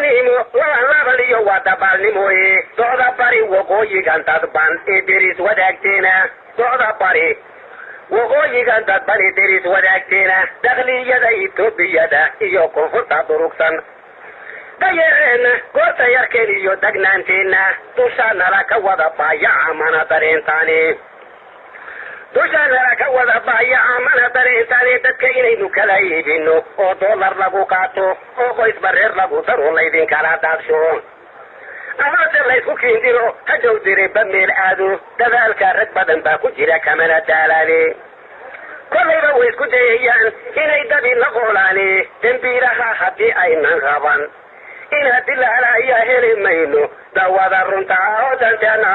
Labanimo, Labanio, what about Nimoy, Soda Pari, Wogoyigan, that band, there is what actina, Soda Pari. Wogoyigan, that body, there is what actina, Dagli Yada, Ethiopia, Yoko, Ruxan. Dayen, Gota Yakeli, Dagnantina, Tusana Rakawada Paya, Amana Tarentani. Tusana Rakawada Paya, Amana Tarentani, the Kaini Nukalai, or Dollar Labucato, or Voice Barrer Labutaro, Lady Caradacho. Another like cooking, I don't do it, but made Adu, the Valcaret Badan Bakujira Camera Talani. Collega with Kudayan, in a Davi Lavolani, Tempira Hati Ainan Ravan. In a Tilara, Yaheli Maino, the Wadarunta, Otantana.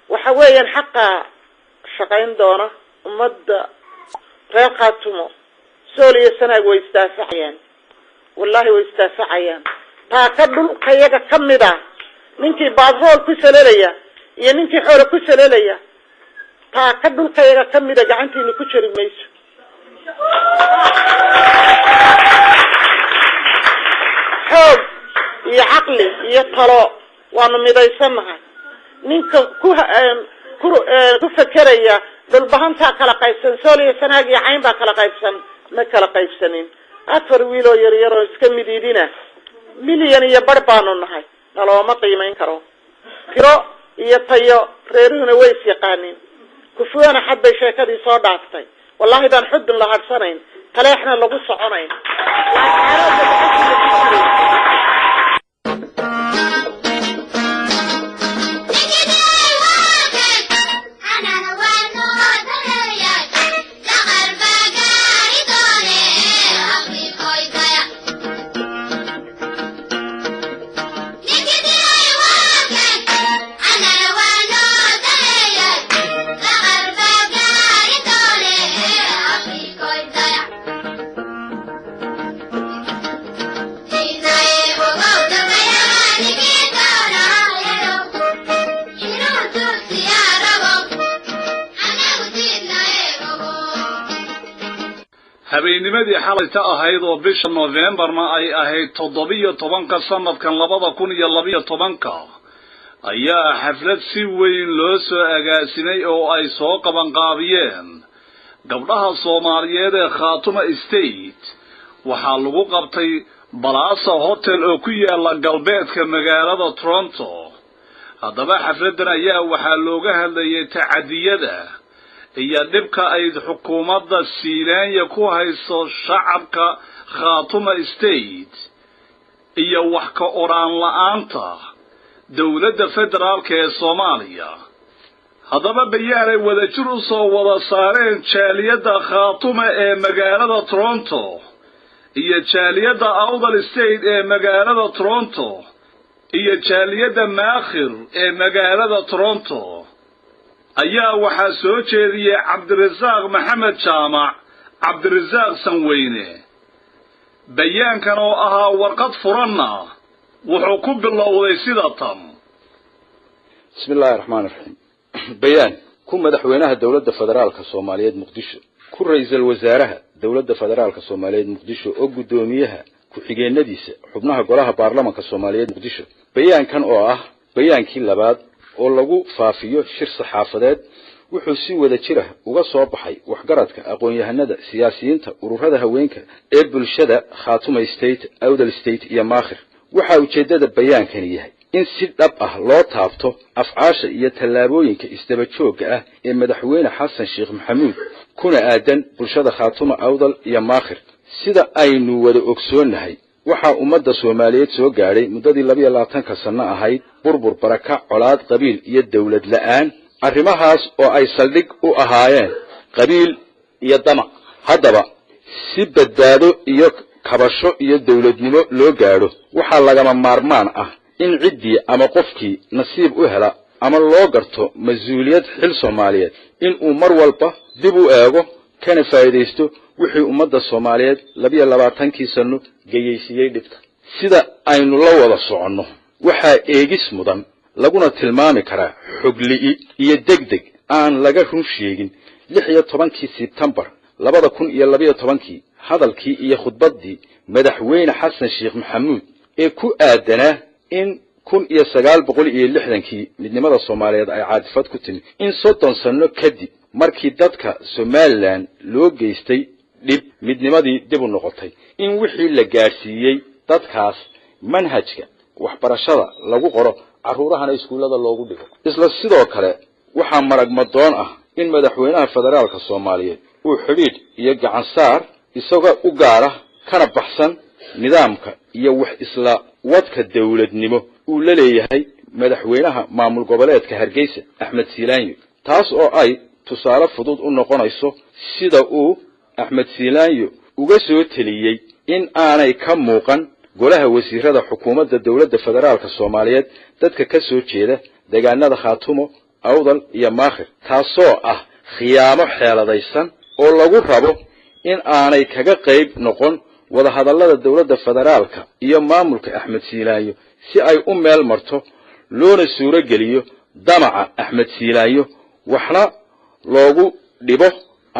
وحويا حقا شقين دونه ومد ريقاتمو سوري السنة ويستافعين والله ويستافعين تاكدوا كيجا كمدا ننتي بعض هول كسلاليا يا ننتي حول كسلاليا تاكدوا كيجا كمدا جعنتي نكشر ميسو حب يا عقلي يا طلاق وانا مدايسمها ninka ku fakeraya dalbahanta kala qaybsan Soomaaliya sanagi cayn ba kala qaybsan ma kala qaybsanin afar wiilo yar yar oo iska mididina milyan iyo bar baanu nahay nalooma qiimeyn karo tiro iyo tayo reeruhuna way yaqaanin kufuana xad bay sheekadii soo dhaaftay wallahi baan xudun la harsanayn taleexna lagu soconayn habeennimadii xalayta ahayd oo bisha November ma ay ahayd 17 sanadkan 2012 ayaa xaflad si weyn loo soo agaasinay oo ay soo qaban qaabiyeen gabdhaha Soomaaliyeed ee Khaatuma State waxa lagu qabtay Plaza Hotel oo ku yaala galbeedka magaalada Toronto hadaba xafladan ayaa waxa looga hadlayay tacadiyada iyo dibka ay xukuumadda Siinaaya ku hayso shacabka Khaatuma State iyo wax ka oran la'aanta dawladda federaalka ee Soomaaliya hadaba bayaanay wada jir u soo wada saareen jaaliyada Khaatuma ee magaalada Toronto iyo jaaliyada Awdal State ee magaalada Toronto iyo jaaliyada Maakhir ee magaalada Toronto ayaa waxa soo jeediyay Cabdirasaaq Maxamed Jaamac Cabdirasaaq Sanweyne bayaankan oo ahaa warqad furanna wuxuu ku bilowday sida tan Bismillahir Rahmanir Rahim bayaan ku madaxweynaha dawladda federaalka Soomaaliyeed Muqdisho ku ra'iisul wasaaraha dawladda federaalka Soomaaliyeed Muqdisho oo gudoomiyaha ku xigeenadiisa xubnaha golaha baarlamaanka Soomaaliyeed Muqdisho bayaankan oo ah bayaankii labaad oo lagu faafiyo shir saxaafadeed wuxuu si wada jira uga soo baxay waxgaradka aqoon-yahanada siyaasiyiinta ururada haweenka ee bulshada Khaatumo State Awdal State iyo Maakhir waxa ujeedada bayaankani yahay in si dhab ah loo taabto afcaasha iyo tallaabooyinka isdaba joogga ah ee madaxweyne Xasan Sheekh Maxamuud kuna aadan bulshada Khaatumo Awdal iyo Maakhir sida aynu wada ogsoonahay waxa ummadda Soomaaliyeed soo gaaray muddadii 22 sano ahayd burbur baraka colaad qabiil iyo dawlad la'aan arrimahaas oo ay saldhig u ahaayeen qabiil iyo damac haddaba si badbaado iyo kabasho iyo dawladnimo loo gaaro waxa lagama maarmaan ah in ciddii ama qofkii nasiib u hela ama loo garto mas'uuliyad xil Soomaaliyeed in uu mar walba dib u eego kana faa'iideysto wixii ummadda Soomaaliyeed 22 sano gayeysiyay dhibta sida aynu la wada soconno waxa eegis mudan laguna tilmaami karaa xogli'i iyo degdeg aan laga run sheegin 16 September 2012 hadalkii iyo khudbaddii madaxweyne Xasan Sheekh Maxamuud ee ku aadanaa in 1960 midnimada Soomaaliyeed ay caadifad ku timi in 30 sano kadib markii dadka Somaliland loo geystay dib midnimadii dib u noqotay in wixii la gaarsiiyay dadkaas manhajka waxbarashada lagu qoro caruurahana iskuulada loogu dhigo isla sidoo kale waxa marag madoon ah in madaxweynaha federaalka Soomaaliyeed uu xiriir iyo gacan saar isaga u gaara kana baxsan nidaamka iyo wax isla wadka dawladnimo uu la leeyahay madaxweynaha maamul goboleedka Hargeysa Axmed Siilaanyo taas oo ay tusaale fudud u noqonayso sida uu Axmed Siilaanyo uga soo taliyay in aanay ka muuqan golaha wasiirada xukuumadda dawladda federaalka Soomaaliyeed dadka ka soo jeeda deegaanada Khaatumo Awdal iyo Maakhir taasoo ah khiyaamo xeeladaysan oo lagu rabo in aanay kaga qayb noqon wada hadallada dawladda federaalka iyo maamulka Axmed Siilaanyo si ay u meel marto loona suuro geliyo damaca Axmed Siilaanyo waxna loogu dhibo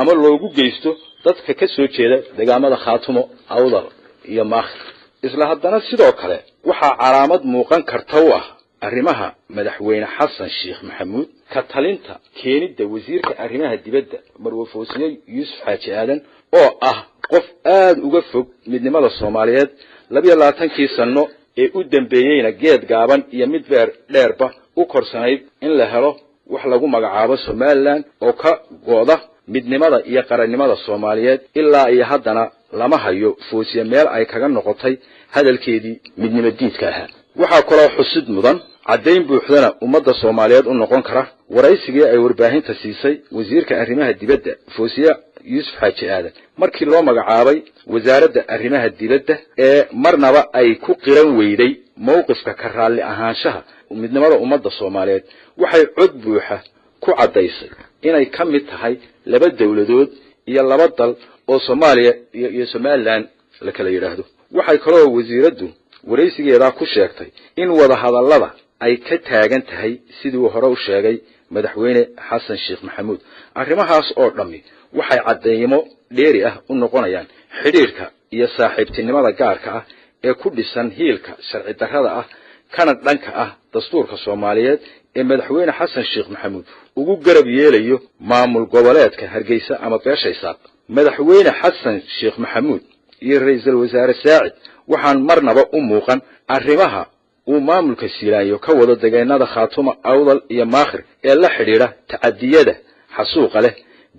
ama loogu geysto dadka ka soo jeeda deegaamada Khaatumo Awdal iyo Maakhir isla haddana sidoo kale waxa calaamad muuqan karta u ah arrimaha madaxweyne Xasan Sheekh Maxamuud ka talinta keenida wasiirka arrimaha dibadda Marwo Foosiye Yuusuf Xaaji Aadan oo ah qof aad uga fog midnimada Soomaaliyeed 22 sano ee u dambeeyayna geed gaaban iyo mid dheerba u korsanayd in la helo wax lagu magacaabo Somaliland oo ka gooda midnimada iyo qarannimada Soomaaliyeed ilaa iyo haddana lama hayo Foosiye meel ay kaga noqotay hadalkeedii midnimo diidka ahaa waxa kale oo xusid mudan cadeyn buuxdana ummadda Soomaaliyeed u noqon kara waraysigii ay warbaahinta siisay wasiirka arrimaha dibadda Foosiye Yuusuf Xaaji Aadan markii loo magacaabay wasaaradda arrimaha dibadda ee marnaba ay ku qiran weyday mowqifka ka raali ahaanshaha midnimada ummadda Soomaaliyeed waxay cod buuxa ku cadeysay inay ka mid tahay laba dawladood iyo laba dal oo Soomaaliya iyo Somaliland la kala yiraahdo waxay kaloo wasiiraddu waraysigeeda ku sheegtay in wada hadallada ay ka taagan tahay sidii hore u sheegay madaxweyne Xasan Sheekh Maxamuud arrimahaas oo dhami waxay cadeeymo dheeri ah u noqonayaan xiriirka iyo saaxiibtinimada gaarka ah ee ku dhisan hiilka sharci darrada ah kana dhanka ah dastuurka Soomaaliyeed ee madaxweyne Xasan Sheekh Maxamuud ugu garab yeelayo maamul goboleedka Hargeysa ama Beeshaysaaq madaxweyne Xasan Sheekh Maxamuud iyo ra'iisul wasaare Saacid waxaan marnaba u muuqan arrimaha uu maamulka Siilaanyo ka wada deegaanada Khaatumo Awdal iyo Maakhir ee la xiriira tacadiyada xasuuqa leh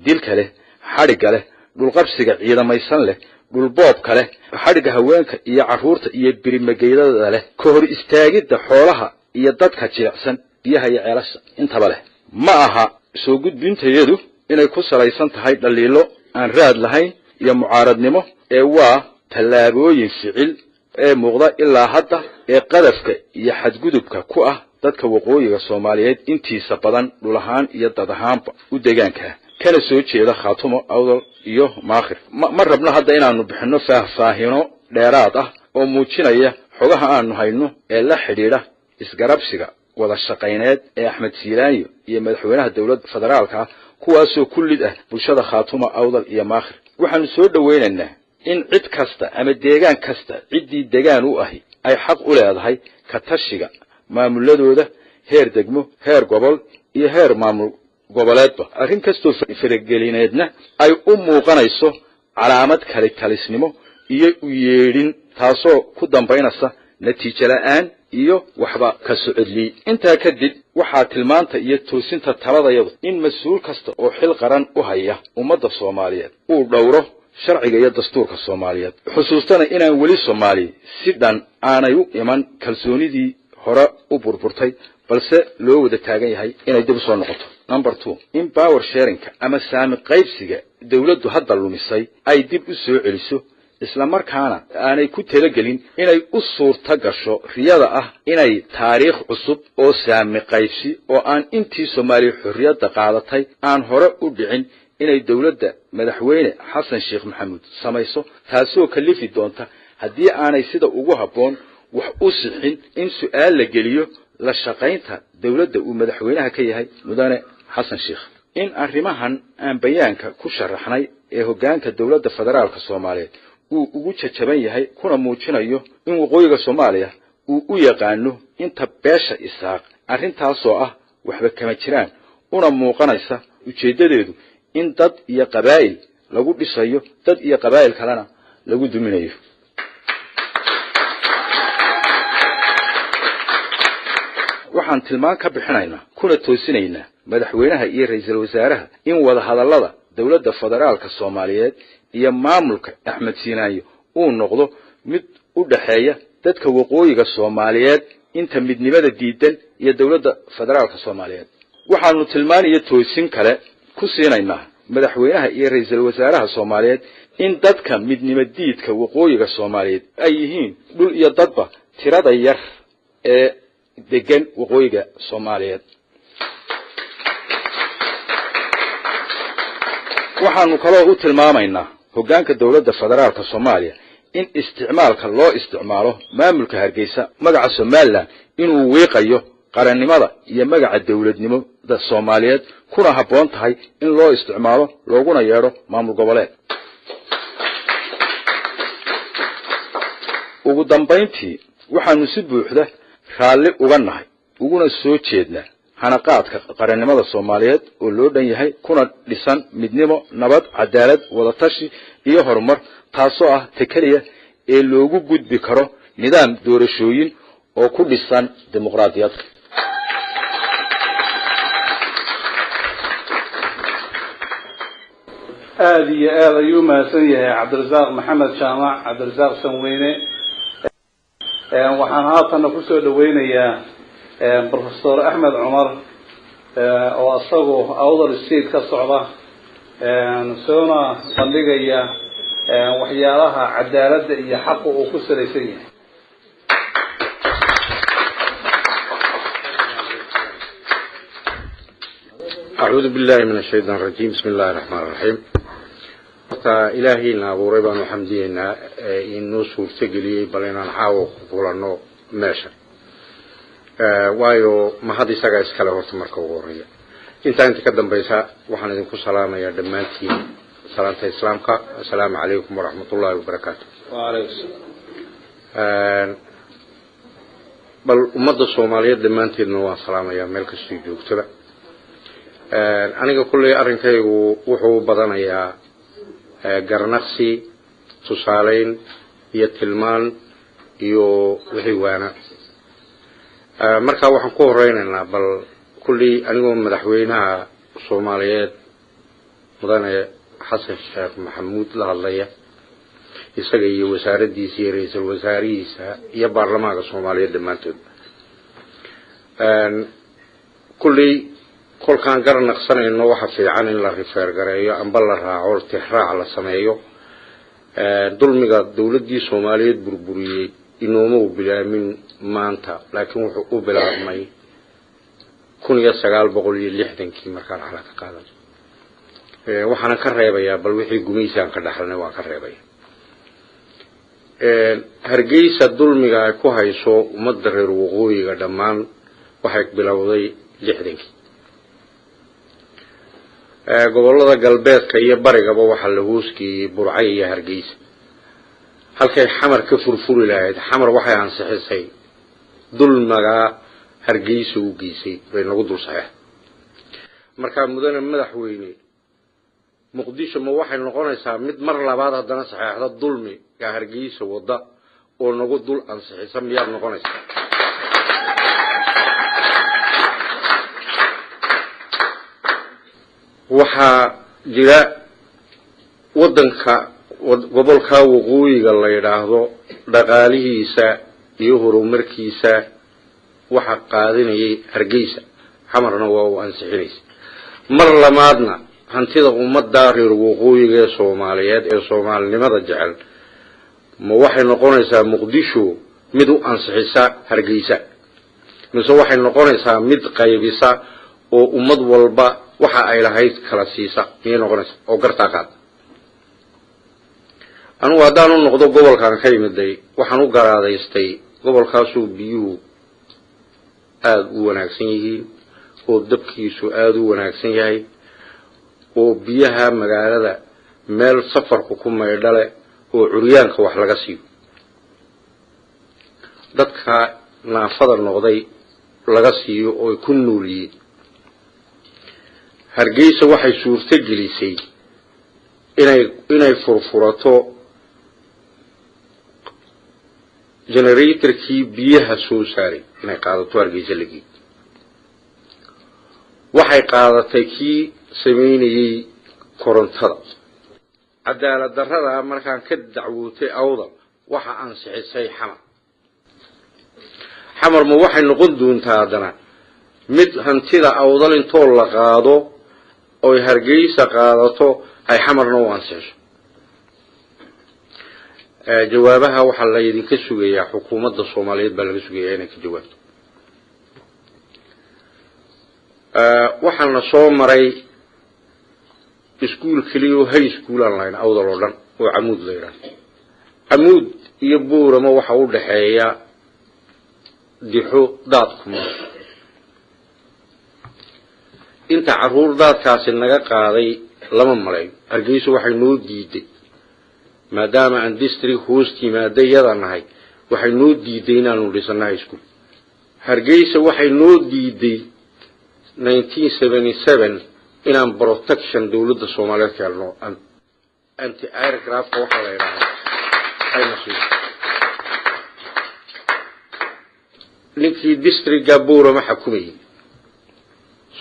dilka leh xariga leh dhulqabsiga ciidamaysan leh dhulboobka leh xariga haweenka iyo caruurta iyo birimageydada leh ka hor istaagida xoolaha iyo dadka jilicsan biyaha iyo ceelasha intaba leh ma aha soo gudbinteedu inay ku salaysan tahay dhaliilo aan raad lahayn iyo mucaaradnimo ee waa tallaabooyin ficil ee muuqda ilaa hadda ee qadafka iyo xadgudubka ku ah dadka waqooyiga Soomaaliyeed intiisa badan dhul ahaan iyo dad ahaanba u deegaanka kana soo jeeda Khaatumo Awdal iyo Maakhir ma rabno hadda inaanu bixino faahfaahino dheeraad ah oo muujinaya xogaha aanu hayno ee la xiriira isgarabsiga wada shaqayneed ee Axmed Siilaanyo iyo madaxweynaha dawladda federaalka kuwaasoo kullid ah bulshada Khaatumo Awdal iyo Maakhir waxaanu soo dhaweynaynaa in cid kasta ama deegaan kasta ciddii deegaan u ahi ay xaq u leedahay ka tashiga maamuladooda heer degmo heer gobol iyo heer maamul goboleedba arrin kastoo faragelineedna ay u muuqanayso calaamad kale talisnimo iyo u yeedhin taasoo ku dambaynaysa natiijo la'aan iyo waxba ka socodli intaa kadib waxaa tilmaanta iyo toosinta taladayadu in mas'uul kasta oo xil qaran u haya ummadda Soomaaliyeed uu dhowro sharciga iyo dastuurka Soomaaliyeed xusuustana inaan wali Soomaali si dhan aanay u iman kalsoonidii hore u burburtay balse loo wada taagan yahay inay dib soo noqoto number 2 in power sharing ama saami qaybsiga dawladdu hadda lumisay ay dib u soo celiso isla markaana aanay ku talagelin inay u suurta gasho riyada ah inay taariikh cusub oo saami qaybsi oo aan intii Soomaali xurriyadda qaadatay aan hore u dhicin inay dawladda madaxweyne Xasan Sheekh Maxamuud samayso taasoo kalifi doonta haddii aanay sida ugu habboon wax u sixin in su'aal la geliyo la shaqaynta dawladda uu madaxweynaha ka yahay mudane Xasan Sheekh in arrimahan aan bayaanka ku sharaxnay ee hoggaanka dawladda federaalka Soomaaliyeed uu ugu jajaban yahay kuna muujinayo in waqooyiga Soomaaliya uu u yaqaano inta beesha Isaaq arrintaasoo ah waxba kama jiraan una muuqanaysa ujeedadeedu in dad iyo qabaa'il lagu dhisayo dad iyo qabaa'il kalena lagu duminayo waxaan tilmaan ka bixinaynaa kuna toosinaynaa madaxweynaha iyo ra'iisul wasaaraha in wada hadallada dawladda federaalka Soomaaliyeed iyo maamulka Axmed Siinaayo uu noqdo mid u dhaxeeya dadka waqooyiga Soomaaliyeed inta midnimada diidan iyo dawladda federaalka Soomaaliyeed waxaanu tilmaan iyo toosin kale ku siinaynaa madaxweynaha iyo ra'iisul wasaaraha Soomaaliyeed in dadka midnimada diidka waqooyiga Soomaaliyeed ay yihiin dhul iyo dadba tirada yar ee degan waqooyiga Soomaaliyeed waxaanu kaloo u tilmaamaynaa hoggaanka dawladda federaalka Soomaaliya in isticmaalka loo isticmaalo maamulka Hargeysa magaca Soomaaliland inuu weeqayo qarannimada iyo magaca dawladnimada Soomaaliyeed kuna habboon tahay in loo isticmaalo looguna yeero maamul goboleed ugu dambayntii waxaanu si buuxda raalli uga nahay uguna soo jeednaa hanaqaadka qarannimada Soomaaliyeed oo loo dhan yahay kuna dhisan midnimo nabad cadaalad wada tashi iyo horumar taasoo ah takaliya ee loogu gudbi karo nidaam doorashooyin oo ku dhisan dimuqraadiyad aad iyo aad ayuu mahadsan yahay Cabdirasaaq Maxamed Jaamac Cabdirasaaq Sanweyne waxaan haatan ku soo dhaweynayaa Professor Ahmed Umar oo asagu awdal state ka socda soona bandhigaya waxyaalaha cadaaladda iyo xaq uu ku salaysan yahay أعوذ بالله من الشيطان الرجيم بسم الله الرحمن الرحيم إلهي نابوري بانو حمدينا إنو سورتقلي بلنا نحاو قولانو ماشا وايو ما هذه ساقا إسكاله هورتماركا وغورية انت كدن بيسا وحنا دينكو سلامة يا دمانتي سلامة إسلامك السلام عليكم ورحمة الله وبركاته وعليكم السلام بل أمد الصومالية دمانتي نوا سلامة يا ملك السيجو كتبا aniga kulay arrinkaygu wuxuu badanayaa garnaqsi tusaaleyn iyo tilmaan iyo wixii waana marka waxaan ku horeynaynaa bal kulli anigoo madaxweynaha Soomaaliyeed mudane Xasan Sheekh Maxamuud la hadlaya isaga iyo wasaaraddiisa iyo ra'iisul wasaarihiisa iyo baarlamaanka Soomaaliyeed dhamaantood kulli kolkaan garanaqsanayno waxa fiican in la rifeer gareeyo amba la raaco tixraac la sameeyo dulmiga dawladdii Soomaaliyeed burburiyay inooma u bilaamin maanta laakiin wuxuu u bilaabmay 1960 markaan xalaka qaadan waxaan ka reebayaa bal wixii gumaysan ka dhaxalnay waan ka reebay Hargeysa dulmiga ay ku hayso ummadda reer waqooyiga dhammaan waxay bilowday 60 gobolada galbeedka iyo barigaba waxa la hooskii Burcay iyo Hargeysa halkay xamar ka furfuri lahayd xamar waxay ansixisay dulmaga Hargeysa u geysay bay nagu dul saxay marka mudane madaxweyne muqdisho ma waxay noqonaysaa mid mar labaad haddana saxeexda dulmi ka Hargeysa wada oo nagu dul ansixisa miyaad noqonaysaa waxa jira wadanka gobolka waqooyiga la yiraahdo dhaqaalihiisa iyo horumarkiisa waxa qaadinayay Hargeysa xamarna waa uu ansixinaysa mar lamaadna hantida ummadda reer waqooyiga ee Soomaaliyeed ee Soomaalinimada jecel ma waxay noqonaysaa Muqdisho mid u ansixisa Hargeysa mise waxay noqonaysaa mid qaybisa oo ummad walba waxa ay lahayd kala siisa miyay noqonaysaa oo gartaa qaad anu wadaan u noqdo gobolkan ka yimiday waxaan u garaadaystay gobolkaas oo biyuhu aad u wanaagsan yihiin oo dabkiisu aad u wanaagsan yahay oo biyaha magaalada meel safarku ku maydhale oo curyaanka wax laga siiyo dadka naafada noqday laga siiyo oo ku nooliyeen Hargeysa waxay suurta gelisay inay furfurato generatorkii biyaha soo saaray inay qaadato Hargeysa lagi waxay qaadatay kii sameynayay korontada cadaalad darrada markaan ka dacwootay awda waxa ansixisay xamar ma waxay noqon doontaa hadana mid hantida awdal intoo la qaado oo Hargeysa qaadato ay xamarna u ansixiso jawaabaha waxa la idinka sugayaa xukuumadda Soomaaliyeed baa laga sugayaa inay ka jawaabto waxaan soo maray iskuul kaliya high school online awdal oo dhan oo Amuud la yiraahdo Amuud iyo Buurama waxa u dhaxeeya dixo daadkuma inta caruur daadkaasi naga qaaday lama malay Hargeysa waxay noo diiday maadaama aan district host yimaadayada nahay waxay noo diiday inaanu dhisanahay iskuul Hargeysa waxay noo diiday 1977 inaan protection dawladda Soomaaliyeed ka helno anti aircraft waxa la yiraahdo ay masiir ninkii district Gabuura ma xukumay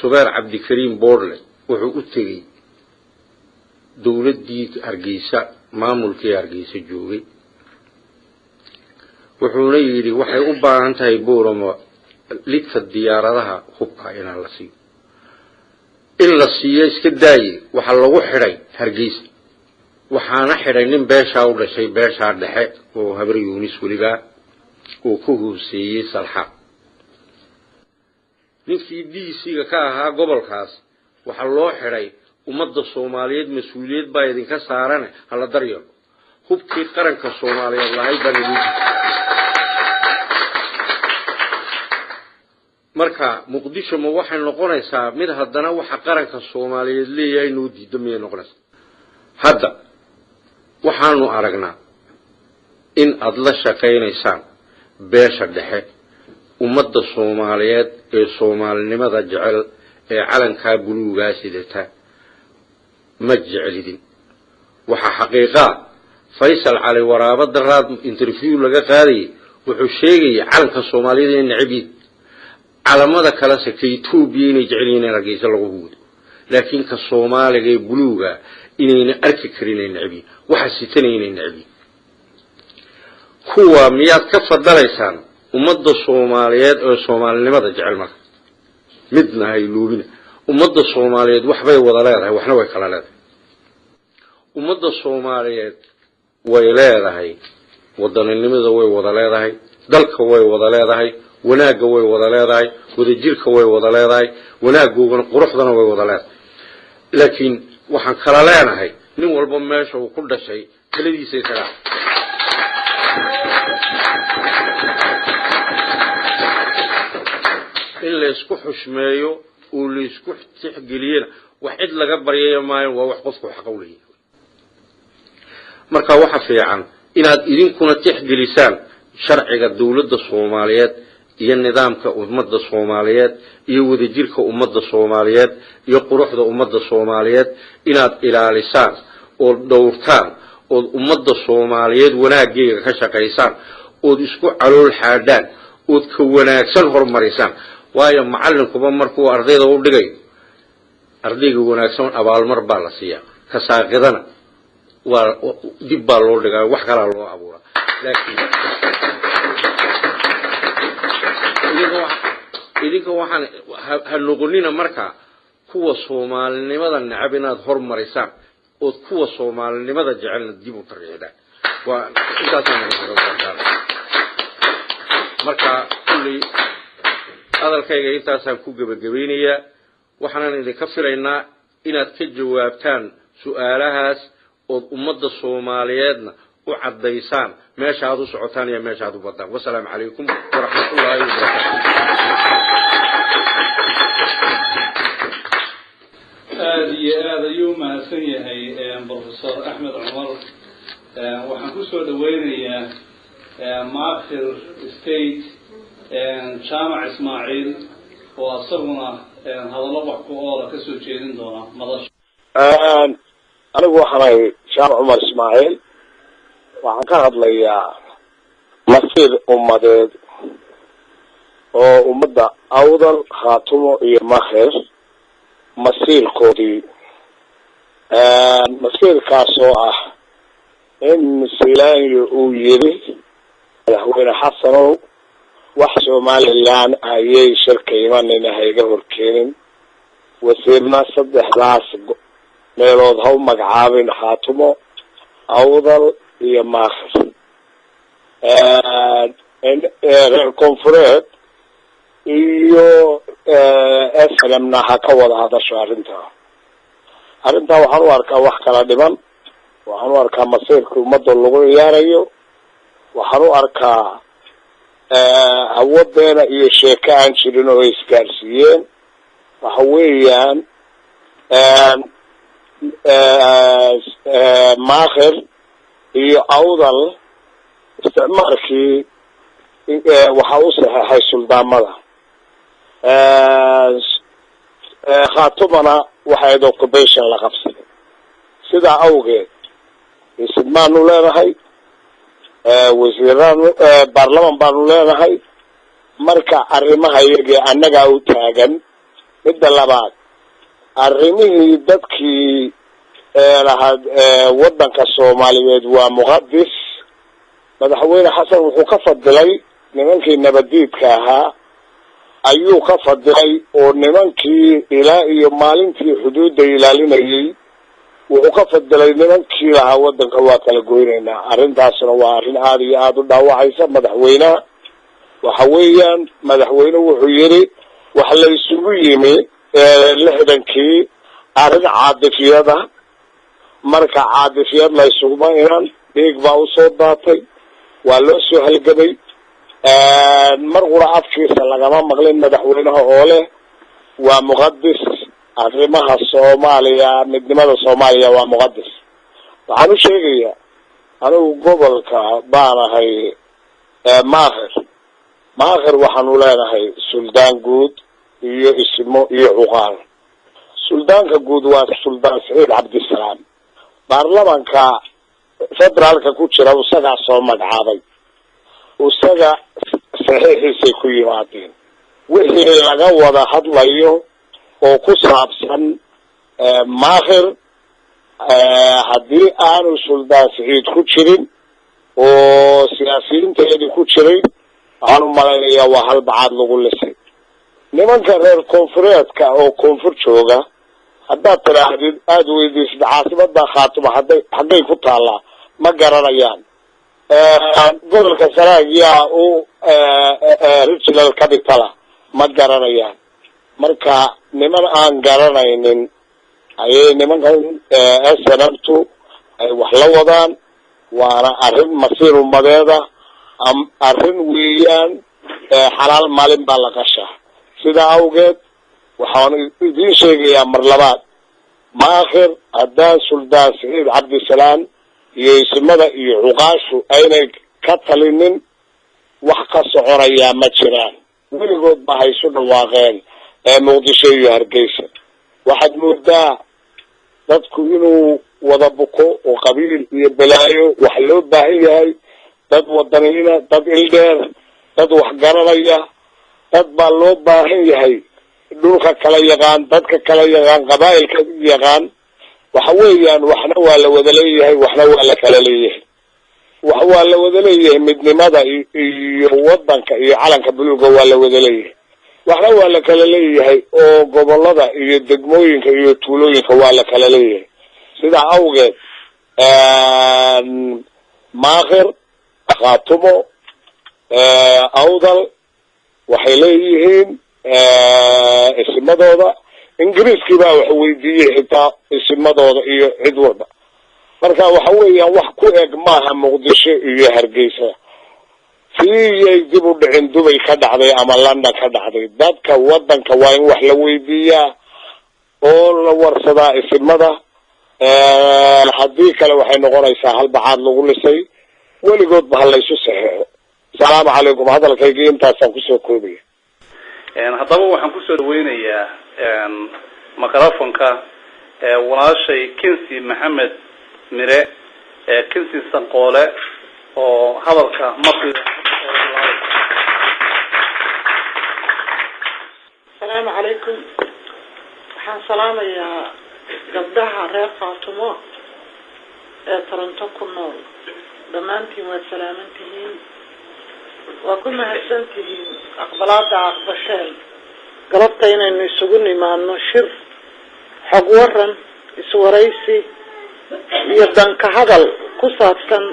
Subeer Cabdikariim Boorle wuxuu u tagay dawladdii Hargeysa maamulkii Hargeysa joogay wuxuuna yiri waxay u baahan tahay Boorama lidka diyaaradaha hubka inaan la siiyo in la siiyo iska daayay waxa lagu xiray Hargeysa waxaana xiray nin beesha u dhashay beesha dhexe oo habar Yuunis waliba oo ku hooseeyay salxa ninkii DCga ka ahaa gobolkaas waxa loo xiray ummadda Soomaaliyeed mas'uuliyad baa idinka saaran hala daryo hubkii qaranka Soomaaliyeed lahay banidii marka Muqdisho ma waxay noqonaysaa mid haddana waxa qaranka Soomaaliyeed leeyahay noo diido miyay noqonaysaa hadda waxaanu aragnaa in aad la shaqeynaysaan beesha dhexe ummadda Soomaaliyeed ee Soomaalinimada jecel ee calanka buluuga sidata ma jecelidin waxa xaqiiqa Faysal Cali Waraaba daraad interview laga qaaday wuxuu sheegay calanka Soomaaliyeed in nacibi calamada kala sakay Itoobiya inay jeceliin Hargeysa lagu huudo laakiin ka Soomaaliga ee buluuga inayna arki karin nacibi waxa sitanayeen nacibi kuwa miyaad ka fadalaysaan ummadda Soomaaliyeed ee Soomaalinimada jecel marka midna ay loobina ummadda Soomaaliyeed waxbay wada leedahay waxna way kala leedahay ummadda Soomaaliyeed way leedahay wadanimada way wada leedahay dalka way wada leedahay wanaaga way wada leedahay wadajirka way wada leedahay wanaagoogan quruxdana way wada leedahay laakiin waxaan kala leenahay nin walba meesha uu ku dhashay kalidiisa isaga in la isku xushmeeyo oo la isku tixgeliyana wax cid laga baryayo maayo waa wax qofku xaq u leeyahay marka waxa fiican inaad idinkuna tixgelisaan sharciga dawladda Soomaaliyeed iyo nidaamka ummadda Soomaaliyeed iyo wadajirka ummadda Soomaaliyeed iyo quruxda ummadda Soomaaliyeed inaad ilaalisaan oo dhowrtaan oo ummadda Soomaaliyeed wanaageega ka shaqeysaan oo isku calool xaadaan oo ka wanaagsan horumarisaan waayo macallinkuba markuu ardayda u dhigay ardayga wanaagsan abaalmar baa la siiyaa ka saaqidana waa dib baa loo dhigaa wax kala loo abuuraa laakiin idinka waxaan ha noqonina marka kuwa Soomaalinimada nacab inaad horumarisaan oo kuwa Soomaalinimada jecelna dib u tarjeedaan waa intaasaan marka kulli hadalkayga intaasaan ku gabagabeynaya waxaan idinka filaynaa inaad ka jawaabtaan su'aalahaas oo ummadda Soomaaliyeedna u cadeysaan meesha aad u socotaan iyo meesha aad u wadaan wassalaamu calaykum waraxmatullaahi aad ayuu mahadsan yahay Professor Axmed Cumar waxaan ku soo dhaweynayaa Maakhir State Jaamac Ismaaciil oo asaguna hadallo wax ku oola ka soo jeedin doona madasha anigu waxaan Jaamac Cumar Ismaaciil waxaan ka hadlayaa masiir ummadeed oo ummadda awdal khaatumo iyo Maakhir masiirkoodii masiirkaas oo ah in Siilaanyo uu yiri madaxweyne Xasanow wax Somaliland ayay shirka imanayna hayga horkeenin wasiirna saddexdaas meelood haw magacaabin khaatumo awdal iyo Maakhir reer koonfureed iyo SLMna ha ka wada hadasho arrintaa waxaan u arkaa wax kala dhiman waxaan u arkaa masiirka ummadda lagu ciyaarayo waxaan u arkaa awooddeena iyo sheeko aan jirin oo isgaarsiiyeen waxa weeyaan Maakhir iyo awdal isticmaalkii waxa u saxeexay suldaamada khaatumana waxay occupation la qabsaday sidaa awgeed ismaanu leenahay wasiiraan baarlamaan baanu leenahay marka arrimaha iyaga annaga u taagan midda labaad arrimihii dadkii lahaad waddanka Soomaaliyeed waa muqaddis madaxweyne Xasan wuxuu ka fadilay nimankii nabadiidka ahaa ayuu ka fadilay oo nimankii ilaa iyo maalintii xuduudda ilaalinayay wuxuu ka fadilay nimankii lahaa waddanka waa kala goynaynaa arrintaasna waa arrin aad iyo aad u dhaawacaysa madaxweynaha waxa weeyaan madaxweyne wuxuu yiri wax la isugu yimi 60kii arrin caadifiyada marka caadifiyad la isugu iman dhiig baa u soo daatay waa loo soo halgamay mar qura afkiisa lagama maqlin madaxweynaha oo leh waa muqaddis arrimaha Soomaaliya midnimada Soomaaliya waa muqaddis waxaan u sheegayaa anigu gobolka baanahay Maakhir waxaan u leenahay suldaan guud iyo ismo iyo cuqaal suldaanka guud waa suldaan Saciid Cabdisalaam baarlamaanka federaalka ku jira isaga soo magacaabay isaga saxiixiisa ku yimaadeen wixii laga wada hadlayo oo ku saabsan Maakhir haddii aanu suldaan Saciid ku jirin oo siyaasiyiinteedii ku jiray waxaan u malaynayaa waa hal bacaad lagu lisay nimanka reer koonfureedka oo koonfur jooga haddaad tidhaahdid aada weydiisid caasimada khaatumo hadday ku taallaa ma garanayaan gobolka Sanaag yaa u regional capital ma garanayaan marka niman aan garanaynin ayay nimankan SNMtu ay wax la wadaan waana arrin masiir ummadeeda arrin weeyaan xalaal maalin baa la qashaa sidaa awgeed waxaan idiin sheegayaa mar labaad Maakhir haddaan suldaan Saciid Cabdisalaam iyo ismada iyo cuqaashu aynay ka talinin wax ka soconayaa ma jiraan weligood ba haysu dhawaaqeen muqdisho iyo hargeysa waxaad moodaa dadku inuu wada buko oo qabiil iyo balaayo wax loo baahan yahay dad wadaniina dad ildheer dad wax garanaya dad baa loo baahan yahay dhulka kala yaqaan dadka kala yaqaan qabaa'ilka yaqaan waxa weeyaan waxna waa la wada leeyahay waxna waa la kala leeyahay wax waa la wada leeyahay midnimada iyo wadanka iyo calanka buluuga waa la wada leeyahay waxna waa la kala leeyahay oo gobolada iyo degmooyinka iyo tuulooyinka waa la kala leeyahay sida awgeed maakhir khaatumo awdal waxay leeyihiin isimadooda ingiriiskii baa wax weydiiyey xitaa isimadooda iyo cid walba marka waxa weeyaan wax ku eg maaha muqdisho iyo hargeysa siyay dib u dhicin dubay ka dhacday ama london ka dhacday dadka wadanka waa in wax la weydiiyaa oo la warsadaa isimada haddii kale waxay noqonaysaa halbacaad lagu lisay weligoodba ha laysu saxeexo asalaamu calaykum hadalkaygii intaasaan kusoo koobaya haddaba waxaan kusoo dhaweynayaa microfonka walaashay kinsi maxamed mire kinsi sanqoole oo hadalka markii asalaamu calaykum waxaan salaamayaa gabdhaha reer khaatumo ee toronto ku nool dhammaantiin waad salaaman tihiin waa ku mahadsan tihiin aqbalaada aqbasheen galabta inaynu isugu nimaadno shir xog waran iswaraysi iyo danka hadal ku saabsan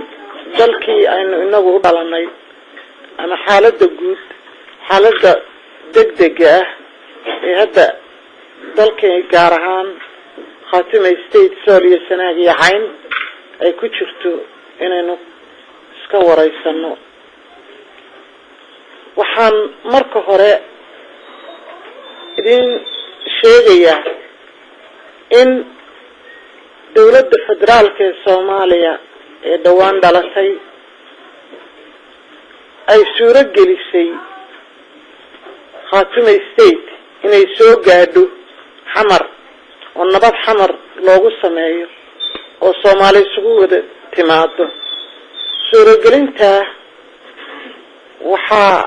dalkii aynu inagu u dhalanay ama xaaladda guud xaaladda degdega ah ee hadda dalkii gaar ahaan khaatimo state sool iyo sanaag iyo cayn ay ku jirto inaynu iska waraysano waxaan marka hore idin sheegayaa in dawladda federaalka ee Soomaaliya ee dhawaan dhalatay ay suuro gelisay khaatimo state inay soo gaadho xamar oo nabad xamar loogu sameeyo oo Soomaali isugu wada timaado suuro gelinta waxaa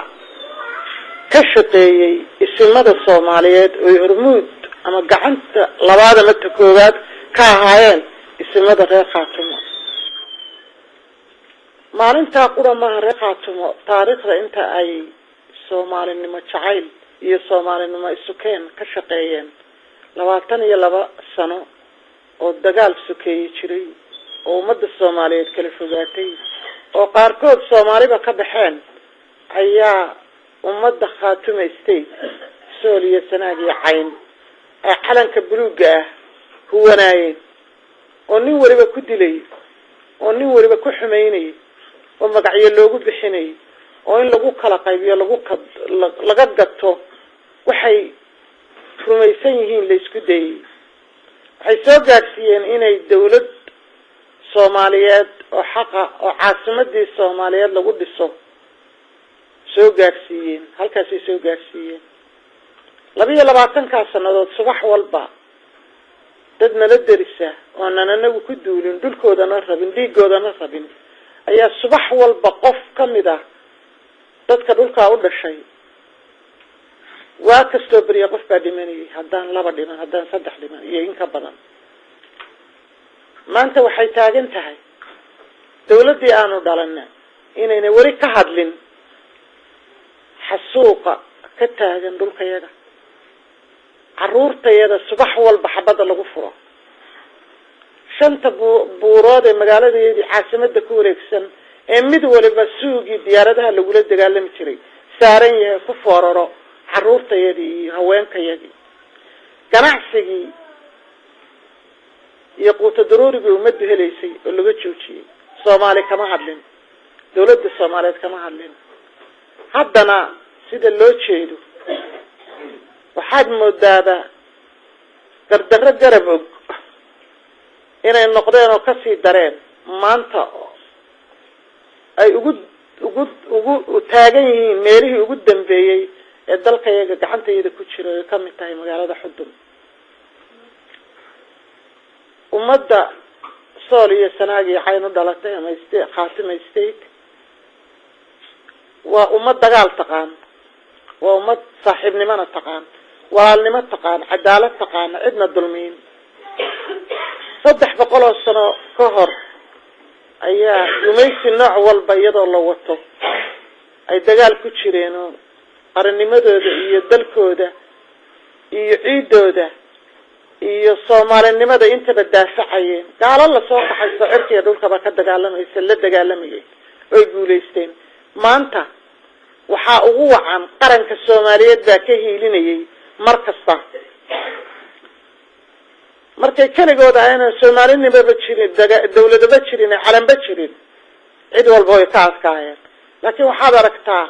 ka shaqeeyay isimada Soomaaliyeed oo hormuud ama gacanta labaad ama koowaad ka ahaayeen isimada reer khaatumo maalinta quramaha reer khaatumo taariikhda inta ay Soomaalinimo jacayl iyo Soomaalinimo isukeen ka shaqeeyeen 22 sano oo dagaal sukeeyay jiray oo ummadda Soomaaliyeed kala fogaatay oo qaarkood Soomaaliba ka baxeen ayaa ummadda khaatimo state sool iyo sanaag iyo cayn ay calanka buluuga ah huwanaayeen oo nin waliba ku dilay oo nin waliba ku xumeynay oo magacyo loogu bixinay oo in lagu kala qaybiyo laga gato waxay rumaysan yihiin la isku dayay waxay soo gaarsiiyeen inay dawlad Soomaaliyeed oo xaqa oo caasimadii Soomaaliyeed lagu dhiso soo gaarsiiyeen halkaas ay soo gaarsiiyeen 22 sanadood subax walba dad nala derisa oo anagu ku duulin dhulkoodana rabin dhiigoodana rabin ayaa subax walba qof kamida dadka dhulka u dhashay waa kastoo bariya qof baa dhimanayay haddaan 2 dhiman haddaan 3 dhiman iyo in ka badan maanta waxay taagan tahay dawladii aanu dhalanay inayna wari ka hadlin xasuuqa ka taagan dhulkayaga caruurtayada subax walba xabada lagu furo shanta buurood ee magaaladeedii caasimada ku wareegsan ee mid waliba suugi diyaaradaha lagula dagaalami jiray saaran yahay ku fooraro caruurtayadii iyo haweenkayadii ganacsigii iyo quuto daruurigii ummaddu helaysay oo laga joojiyay Soomaali kama hadlin dawladda Soomaaliyeed kama hadlin haddana sida loo jeedo waxaad moodaada gardarro garab og inay noqdeen oo kasii dareen maanta ay ugu taagan yihiin meelihii ugu dambeeyay dalkayaga gacantayada ku jiro ay kamid tahay magaalada Xudun ummadda sool iyo sanaag iyo xayno dhalatay ama Khaatimo State waa ummad dagaal taqaan waa ummad saaxiibnimada taqaan walaalnimo taqaan cadaalad taqaan cidna dulmiin 300 sano ka hor ayaa gumaysi nooc walba iyadoo la wato ay dagaal ku jireen oo qarannimadooda iyo dalkooda iyo ciidooda iyo Soomaalinimada inta badaafacayeen gaalo la soo qaxay cirkiga dhulkaba ka dagaalamaysa la dagaalamayay oo guuleysteen maanta waxa ugu wacan qaranka Soomaaliyeed baa ka hiilinayay markasta markay kaligooda ayna Soomaalinimada jirin dawladaba jirin calanba jirin cid walba way ka adkaayeen laakiin waxaad aragtaa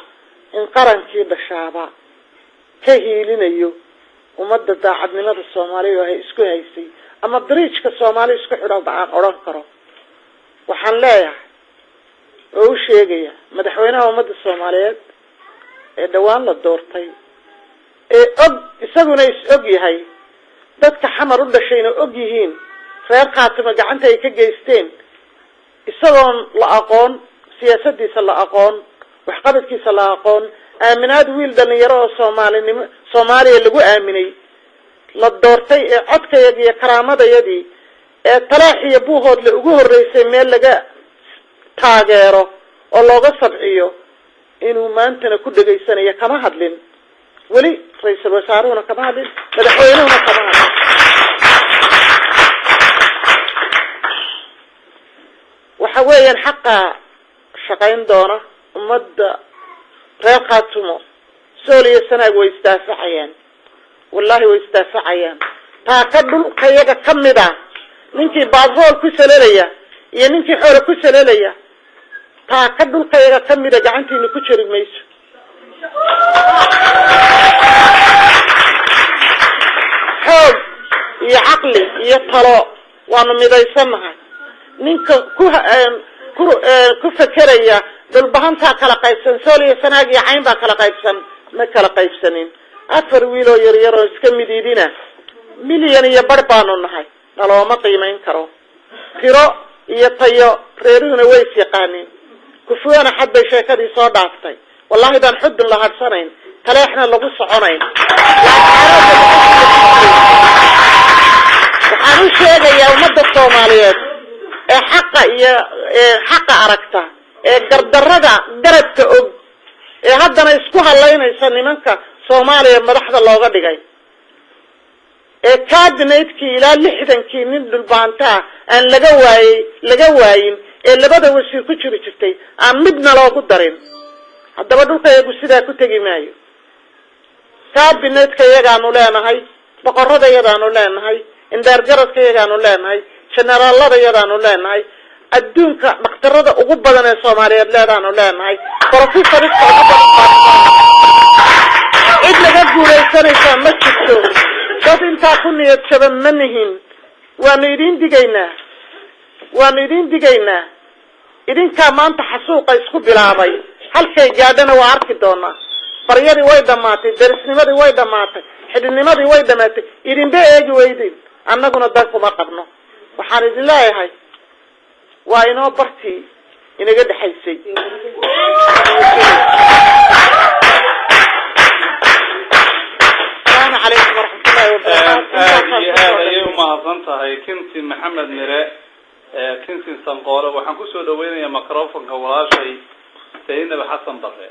in qarankii dhashaaba ka hiilinayo ummadda daacadnimada Soomaaliyeed ay isku haysay ama bridge-ka Soomaaliya isku xidhan baan oran karo waxaan leeyahay oo sheegaya madaxweynaha ummadda Soomaaliyeed ee dhawaan la doortay ee isaguna og yahay dadka xamar u dhashayna og yihiin reer Khaatimo gacanta ay ka geysteen isagoon la aqoon siyaasadiisa la aqoon wax qabadkiisa la aqoon aaminaad wiil dhalinyaro oo Soomaaliya lagu aaminay la doortay ee codkayga iyo karaamadayadii ee talaaxiya buuhood la ugu horeysay meel laga taageero oo looga sabciyo inuu maantana ku dhageysanayo kama hadlin wali ra'iisul wasaaruhuna kama hadlin madaxweynuhuna kama hadlin waxa weeyaan xaqa shaqayn doona ummadda reer Khaatimo sool iyo sanaag way istaafacayaan wallahi way istaafacayaan taa ka dhulkayaga kamida ninkii baadrool ku salelaya iyo ninkii xoolo ku salelaya taa ka dhulkayaga kamida gacantiina ku jiri mayso xoog iyo caqli iyo talo waanu midaysanahay ninka ku fakeraya dalbahanta kala qaybsan sool iyo sanaag iyo cayn baa kala qaybsan ma kala qaybsanin afar wiilo yar yar oo iska mididina milyan iyo bar baanu nahay nalooma qiimeyn karo tiro iyo tayo reeruhuna way yaqaaniin kufuwana xad bay sheekadii soo dhaaftay wallahi baan Xudun la hadsanayn taleexna lagu soconayn waxaan u sheegayaa ummadda Soomaaliyeed ee xaqa aragta ee gardarrada garabka og ee haddana isku halaynaysa nimanka Soomaaliya madaxda looga dhigay ee cabinetkii ilaa 60kii nin dhulbaanta aan laga waayin ee labada wasiir ku jirtay aan midna loogu darin haddaba dhulkayagu sidaa ku tagi maayo cabinetka yagaanu leenahay boqorrada yadaanu leenahay indaargaradka yagaanu leenahay generaalada yadaanu leenahay adduunka dhaqtarada ugu badan ee Soomaaliyeed leedaanu leenahay professorska ugu badan cid laga guuleysanaysa ma jirto dad intaa ku niyad jaban ma nihin waanu idin digaynaa idinkaa maanta xasuuqa isku bilaabay halkay gaadhana waa arki doonaa baryadii way dhamaatay darisnimadii way dhamaatay xididnimadii way dhamaatay idinba eegi weydin annaguna dan kuma qabno waxaan idin leeyahay waa inoo bartii inaga dhaxaysay السلام عليكم ورحمة الله وبركاته ayay u mahadsan tahay kinsi maxamed mire kinsi sanqoole waxaan ku soo dhaweynayaa microfonka walaashay Saynab Xasan Bare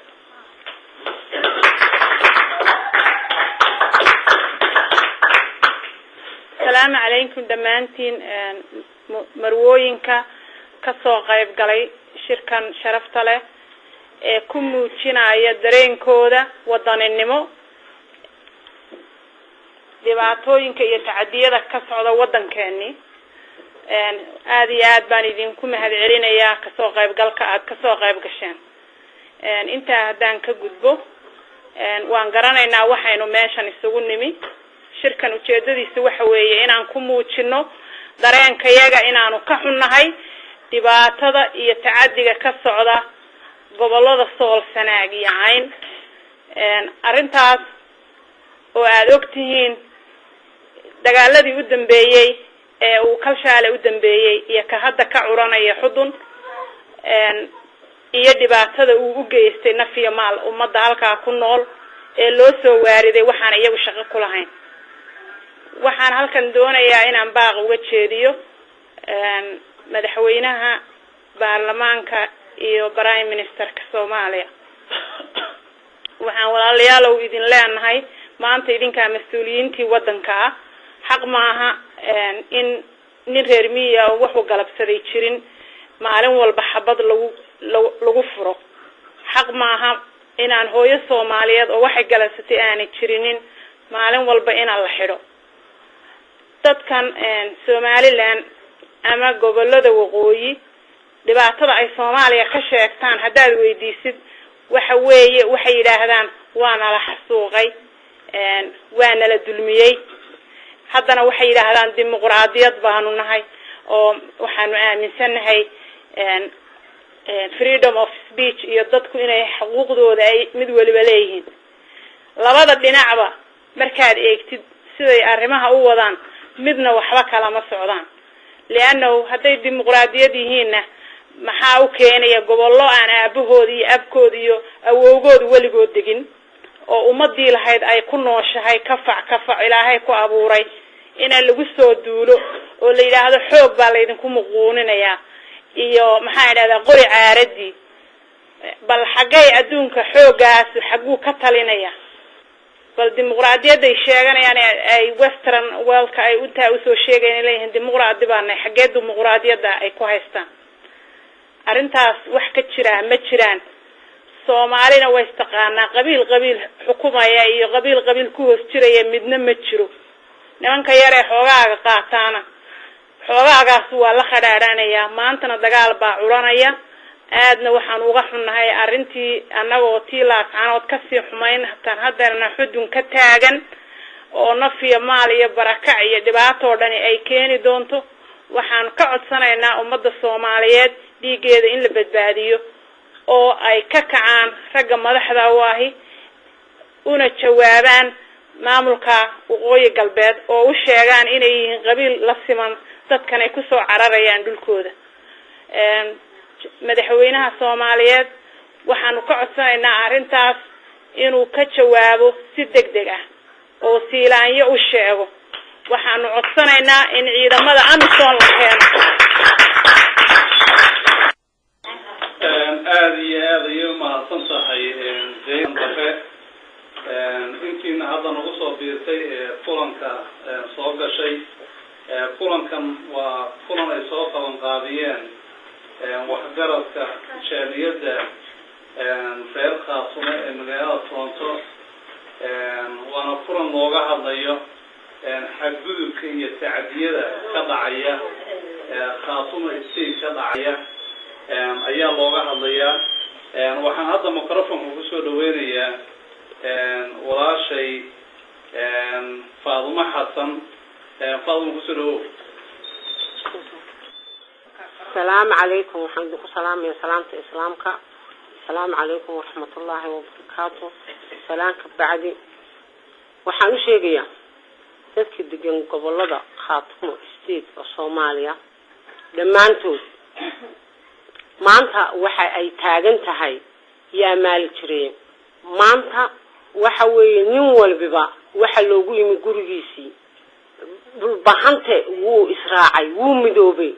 السلام عليكم دمانتين marwooyinka ka soo qayb galay shirkan sharafta leh ee ku muujinaya dareenkooda wadaninimo dhibaatooyinka iyo tacadiyada ka socda wadankeeni aad iyo aad baan idinku mahadcelinayaa ka soo qayb galka aad ka soo qayb gasheen inta hadaan ka gudbo waan garanaynaa waxaynu meeshan isugu nimi shirkan ujeedadiisu waxa weeye inaan ku muujino dareenkayaga inaanu ka xunnahay dhibaatada iyo tacadiga ka socda gobolada Sool Sanaag iyo Cayn arrintaas oo aad ogtihiin dagaaladii u dambeeyay ee uu kalshaale u dambeeyay iyo ka hadda ka curanaya xudun iyo dhibaatada uu u geystay naf iyo maal ummadda halkaa ku nool ee loo soo waariday waxaan iyagu shaqo ku lahayn. waxaan halkan doonayaa inaan baaq uga jeediyo madaxweynaha baarlamaanka iyo prime ministerka Soomaaliya. waxaan walaalayaal idin leenahay maanta idinka mas'uuliyiintii wadanka ah xaq maaha in nin reer miyiga wuxuu galabsaday jirin maalin walba xabad lagu furo. xaq maaha inaan hooyo Soomaaliyeed oo waxay galabsatay aanay jirinin maalin walba inaan la xidho. dadkan Somaliland ama gobolada waqooyi dhibaatada ay Soomaaliya ka sheegtaan haddaad weydiisid waxa weeye waxay yiraahdaan waana la xasuuqay waana la dulmiyay. haddana waxay yiraahdaan dimuqraadiyad baanu nahay oo waxaanu aaminsanahay freedom of speech iyo dadku inay xuquuqdooda ay mid waliba leeyihiin. labada dhinacba markaad eegtid siday arrimaha u wadaan midna waxba kala ma socdaan. leanno hadday dimuqraadiyad yihiinna maxaa u keenaya gobollo aan aabahood iyo abkood iyo awowgood weligood degin oo ummadii lahayd ay ku nooshahay kafac ilaahay ku abuuray in lagu soo duulo oo la yiraahdo xoog baa la idinku muquuninaya iyo maxaa idhahdaa qori caaradii. bal xagay adduunka xoogaas xaguu ka talinaya? bal dimuqraadiyadda ay sheeganayaan ay western worldka ay inta u soo sheegayeen leeyihiin dimuqraadi baana xagee dimuqraadiyadda ay ku haystaan. arrintaas wax ka jira ma jiraan. Soomaalina way istaqaanaa qabiil xukumaya iyo qabiil ku hoos jiraya midna ma jiro. nimanka yar ee xoogaaga qaataana xoogaagaas waa la khadhaadhanaya. maantana dagaal baa culanaya. aadna waxaan uga xunnahay arrintii annagoo tiilaascanood ka sii xumayn tan haddana xudun ka taagan oo naf iyo maal iyo barakac iyo dhibaato dhani ay keeni doonto. waxaan ka codsanaynaa ummadda Soomaaliyeed dhiigeeda in la badbaadiyo oo ay ka kacaan ragga madaxda u ahi una jawaabaan maamulka waqooyi galbeed oo u sheegaan inay yihiin qabiil la siman dadkan ay ku soo cararayaan dhulkooda. madaxweynaha Soomaaliyeed waxaanu ka codsanaynaa arrintaas inuu ka jawaabo si degdeg ah oo siilaanyo u sheego. waxaanu codsanaynaa in ciidamada AMISOM la keeno. aad iyo mahadsan tahay Zayn Dafe. intiina hadda nagu soo biirtay kulanka soo gashay. kulankan waa kulan ay soo qaban qaadiyeen waxgaradka jaaliyadda reer Khaatume ee magaalada Toronto. waana kulan looga hadlayo xadgudubka iyo tacadiyada ka dhacaya Khaatume state ka dhacaya ayaa looga hadlayaa. waxaan hadda microphone ku soo dhaweynayaa walaashay Faadumo Xasan. Faadumo ku soo dhawow. السلام عليكم وحمد السلام يا سلامة إسلامك. السلام عليكم ورحمة الله وبركاته. سلامك بعدي وحنو شيء تذكر دقيقة قبل لذا خاطمه ستيت الصومالية لما أنتو ما أنت وحي أي تاجنت هاي يا مال كريم ما أنت وحوي نيول ببا وحلو قوي مجرجيسي بالبحنته وو إسراعي وو مدوبي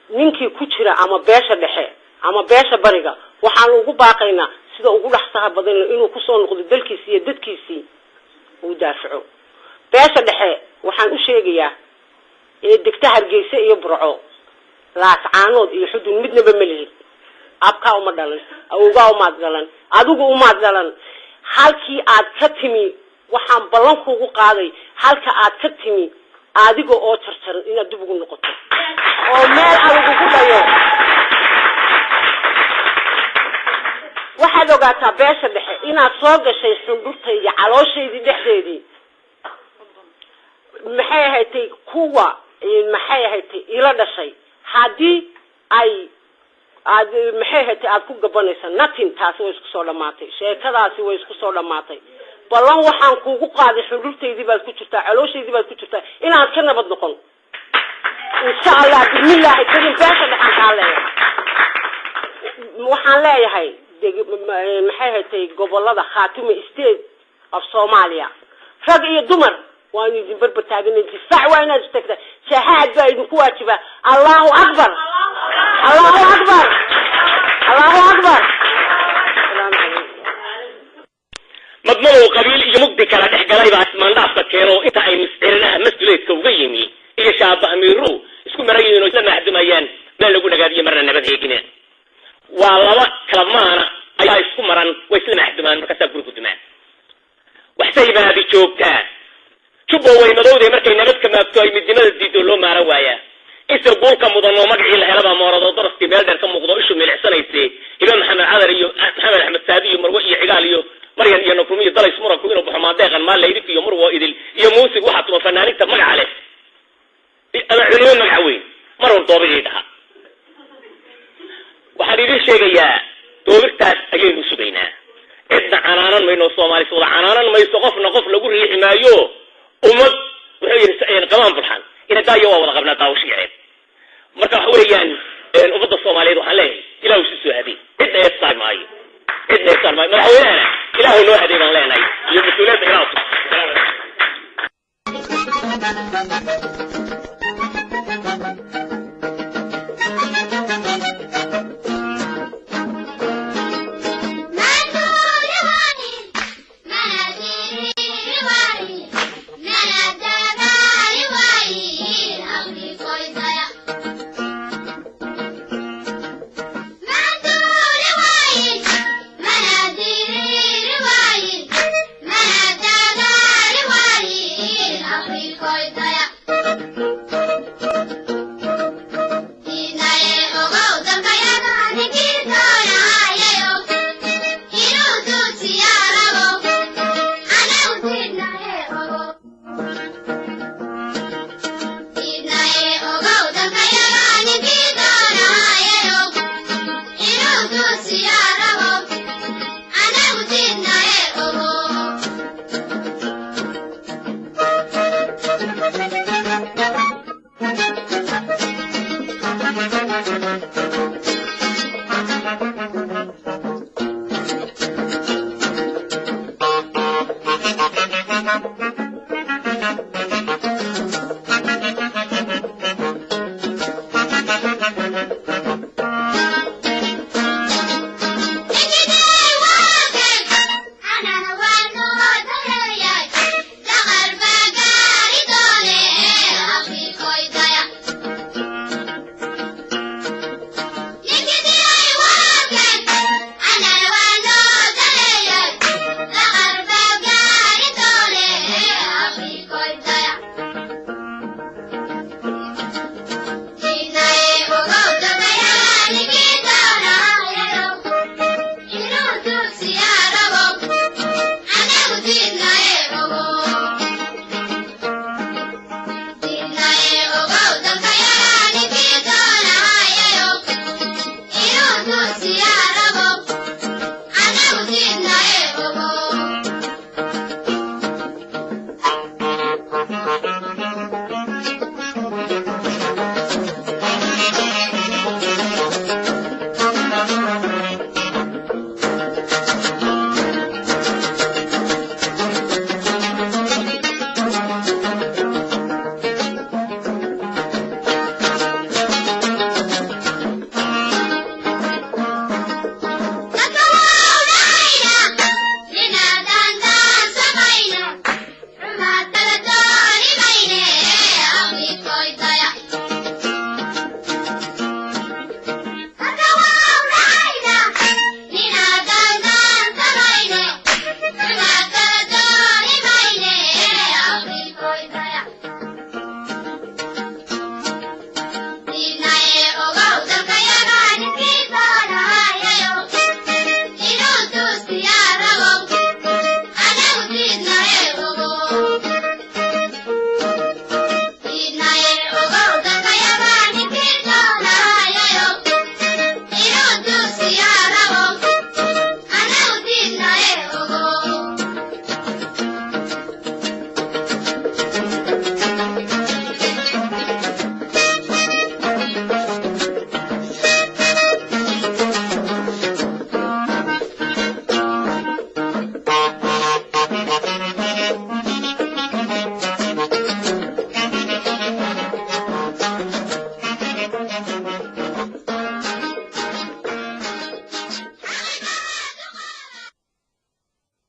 ninkii ku jira ama beesha dhexe ama beesha bariga waxaan ugu baaqaynaa sida ugu dhaxsaha badan inuu ku soo noqdo dalkiisa iyo dadkiisa uu daafaco. beesha dhexe waxaan u sheegayaa degta Hargeysa iyo Burco laascaanood iyo xudun midnaba ma leeyahay. abka uma dhalan awga uma dhalan adigu uma dhalan. halkii aad ka timi waxaan ballan kuugu qaaday halka aad ka timi adiga oo jarjaran inaad dib ugu noqoto oo meel adigu ku dhayo. waxaad ogaataa beesha dhexe inaad soo gashay xundurtayda calooshaydii dhexdeedii. maxay ahayd kuwa maxay ahayd ila dhashay haddii ay aad maxay hatay aad ku gabanaysaa nothing taasi way isku soo dhamaatay sheekadaasi way isku soo dhamaatay ballan waxaan kuugu qaaday xururteydii baad ku jirtaa caloosheydii baad ku jirtaa inaad ka nabad noqon insha allah bismillaahi karim beesha waxaan leeyahay maxay hatay gobolada khaatime state of Soomaaliya rag iyo dumar waan idin barbar taaganay difaac waa inaad istagtaa shahaad baa idinku waajiba Allahu akbar Allahu akbar Allahu akbar madmado qabiil iyo mugdi kala dhexgalay baa ismaandhaafka keeno inta ay miscirinaha mas'uuliyadka uga yimi iyo shaaba amiiru isku marayeen oo isla maxdumayaan meel lagu dhagaadiyo marna nabad heegina waa laba kala maana ayaa isku maran way isla maxdumaan marka gurku dumaan waxay baadi joogtaa jubo way madowday markay nabad ka maagto ay midnimada diido loo maaran waaya isla goolka mudan oo magacii la helaba moorado daraskii meel dheer ka muuqdo ishu milicsanaysay Iba Maxamed Cadar iyo Maxamed Axmed Saadi iyo Marwo iyo Cigaal iyo Maryan iyo Nukumiyo dalay ismuran ku inuu baxo maadeeqan maal leeydi iyo Marwo idil iyo muusig waxa tuma fanaaniinta magac leh ama culimo magac weyn marwan doobidha waxaan idin sheegayaa doobirtaas ayaynu sugaynaa cidna canaanan mayno Soomaali soo canaanan mayso qofna qof lagu riixi maayo ummad wuxuu yiri qaban farxan ina daayo wada qabna daawashiyeed marka waxa weeyaan ummadda Soomaaliyeed waxaan leeyahay ilaahu si soo hadii cidna ay saamaayo madaxweynaha ilaahu noo hadii baan leenahay iyo mas'uuliyadda ilaahu